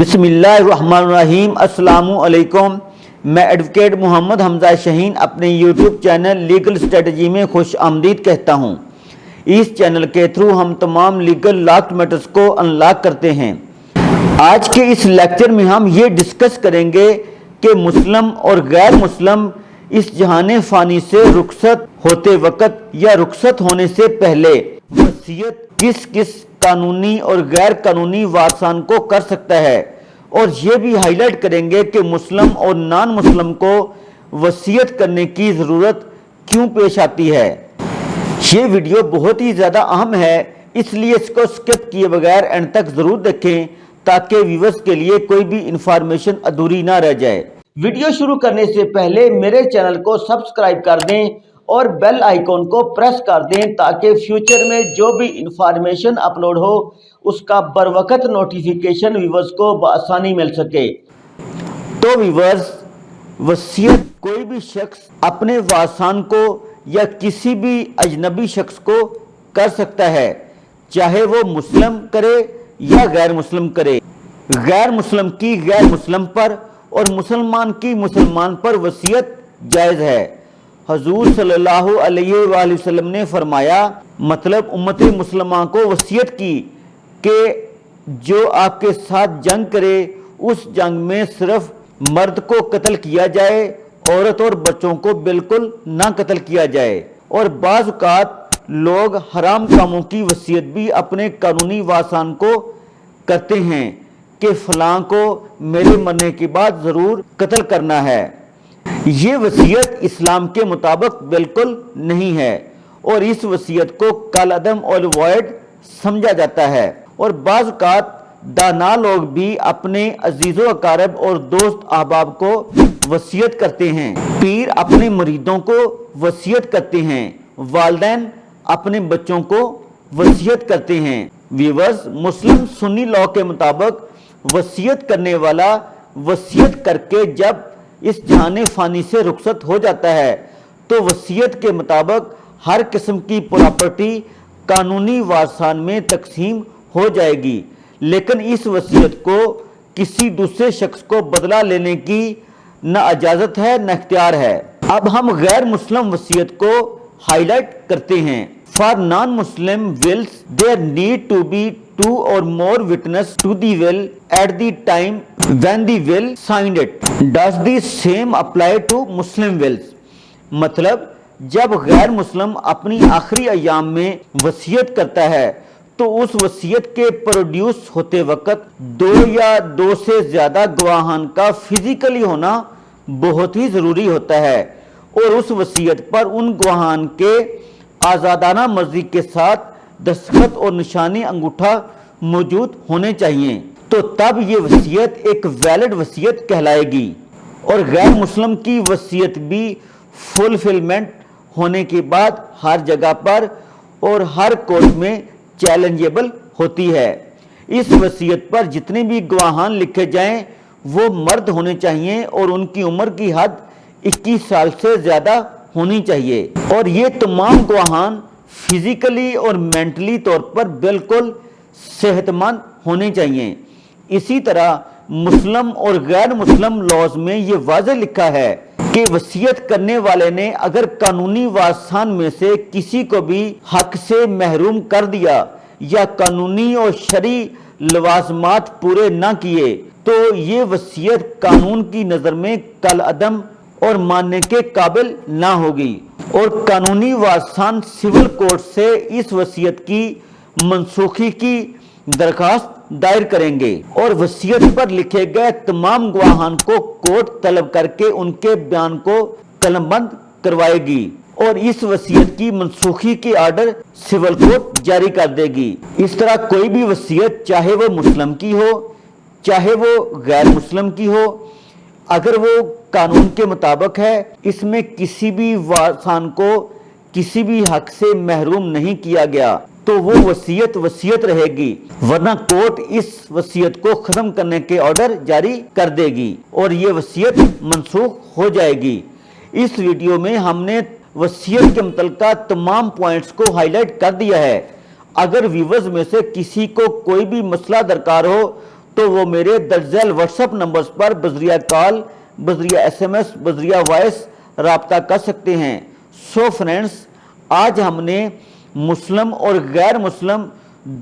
बिस्मिल्लाहिर्रहमानिर्रहीम। अस्सलामु अलैकुम। मैं एडवोकेट मोहम्मद हमजा शाहीन अपने यूट्यूब चैनल लीगल स्ट्रेटजी में खुश आमदीद कहता हूँ। इस चैनल के थ्रू हम तमाम लीगल लॉ मैटर्स को अनलॉक करते हैं। आज के इस लेक्चर में हम ये डिस्कस करेंगे कि मुस्लिम और गैर मुस्लिम इस जहान फ़ानी से रुखसत होते वक्त या रुखसत होने से पहले वसीयत किस किस कानूनी और गैर कानूनी वारसान को कर सकता है, और ये भी हाईलाइट करेंगे कि मुस्लिम और नॉन मुस्लिम को वसीयत करने की ज़रूरत क्यों पेश आती है। ये वीडियो बहुत ही ज़्यादा अहम है, इसलिए इसको स्किप किए बगैर एंड तक ज़रूर देखें ताकि व्यूअर्स के लिए कोई भी इंफॉर्मेशन अधूरी ना रह जाए। वीडियो शुरू करने से पहले मेरे चैनल को सब्सक्राइब कर दें और बेल आइकॉन को प्रेस कर दें ताकि फ्यूचर में जो भी इंफॉर्मेशन अपलोड हो उसका बरवकत नोटिफिकेशन व्यूअर्स को बआसानी मिल सके। तो व्यूअर्स, वसीयत कोई भी शख्स अपने वारसान को या किसी भी अजनबी शख्स को कर सकता है, चाहे वो मुस्लिम करे या गैर मुस्लिम करे। गैर मुस्लिम की गैर मुस्लिम पर और मुसलमान की मुसलमान पर वसीयत जायज़ है। हजूर सल्लल्लाहु अलैहि वसल्लम ने फरमाया, मतलब उम्मत मुसलमान को वसीयत की कि जो आपके साथ जंग करे उस जंग में सिर्फ मर्द को कत्ल किया जाए, औरत और बच्चों को बिल्कुल ना कत्ल किया जाए। और बाज़ औक़ात लोग हराम कामों की वसीयत भी अपने कानूनी वारसान को करते हैं कि फ़लाँ को मेरे मरने के बाद ज़रूर कत्ल करना है। ये वसीयत इस्लाम के मुताबिक बिल्कुल नहीं है और इस वसीयत को कलअदम और वॉइड समझा जाता है। और बाज़ औक़ात दाना लोग भी अपने अजीज़ो अकारब और दोस्त अहबाब को वसीयत करते हैं। पीर अपने मुरीदों को वसीयत करते हैं, वालिदैन अपने बच्चों को वसीयत करते हैं। व्यूअर्स, मुस्लिम सुन्नी लॉ के मुताबिक वसीयत करने वाला वसीयत करके जब इस जहान फ़ानी से रुखसत हो जाता है तो वसीयत के मुताबिक हर किस्म की प्रॉपर्टी कानूनी वारसान में तकसीम हो जाएगी, लेकिन इस वसीयत को किसी दूसरे शख्स को बदला लेने की न इजाज़त है न इख्तियार है। अब हम गैर मुस्लिम वसीयत को हाईलाइट करते हैं। For non Muslim wills there need to be 2 or more witness to the will at the time when the will signed it. Does the same apply to Muslim wills? मतलब जब गैर मुस्लिम अपनी आखिरी अयाम में वसीयत करता है तो उस वसीयत के प्रोड्यूस होते वक्त 2 या 2 से ज़्यादा गवाहान का फिजिकली होना बहुत ही ज़रूरी होता है, और उस वसीयत पर उन गवाहान के आज़ादाना मर्जी के साथ दस्तखत और निशानी अंगूठा मौजूद होने चाहिए, तो तब ये वसीयत एक वैलिड वसीयत कहलाएगी। और गैर मुस्लिम की वसीयत भी फुलफिलमेंट होने के बाद हर जगह पर और हर कोर्ट में चैलेंजेबल होती है। इस वसीयत पर जितने भी गवाहान लिखे जाएं वो मर्द होने चाहिए और उनकी उम्र की हद 21 साल से ज़्यादा होनी चाहिए, और ये तमाम गवाहान फिजिकली और मेंटली तौर पर बिल्कुल सेहतमंद होने चाहिए। इसी तरह मुस्लिम और गैर मुस्लिम लॉज में ये वाज़ेह लिखा है कि वसीयत करने वाले ने अगर कानूनी वारसान में से किसी को भी हक से महरूम कर दिया या कानूनी और शरी लवाजमात पूरे ना किए तो ये वसीयत कानून की नज़र में कलअदम और मानने के काबिल ना होगी, और कानूनी वारसान सिविल कोर्ट से इस वसीयत की मनसूखी की दरखास्त दायर करेंगे और वसीयत पर लिखे गए तमाम गवाहान को कोर्ट तलब करके उनके बयान को कलमबंद करवाएगी और इस वसीयत की मनसूखी के आर्डर सिविल कोर्ट जारी कर देगी। इस तरह कोई भी वसीयत, चाहे वो मुस्लिम की हो चाहे वो गैर मुस्लिम की हो, अगर वो कानून के मुताबिक है, इसमें किसी भी वारसान को किसी भी हक से महरूम नहीं किया गया तो वो वसीयत वसीयत रहेगी, वरना कोर्ट इस वसीयत को ख़त्म करने के ऑर्डर जारी कर देगी और ये वसीयत मनसूख हो जाएगी। इस वीडियो में हमने वसीयत के मुतल्लिक़ तमाम पॉइंट्स को हाईलाइट कर दिया है। अगर व्यूअर्स में से किसी को कोई भी मसला दरकार हो تو وہ میرے درج ذیل واٹس ایپ نمبرز پر بذریعہ کال، بذریعہ SMS، بذریعہ وائس رابطہ کر سکتے ہیں۔ سو فرینڈز، آج ہم نے مسلم اور غیر مسلم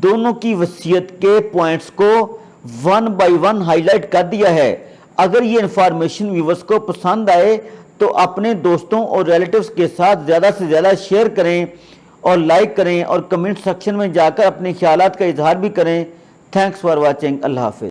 دونوں کی وصیت کے پوائنٹس کو 1 بائی 1 ہائی لائٹ کر دیا ہے۔ اگر یہ انفارمیشن ویورز کو پسند آئے تو اپنے دوستوں اور ریلیٹیوز کے ساتھ زیادہ سے زیادہ شیئر کریں اور لائک کریں اور کمنٹ سیکشن میں جا کر اپنے خیالات کا اظہار بھی کریں۔ Thanks for watching. اللہ حافظ۔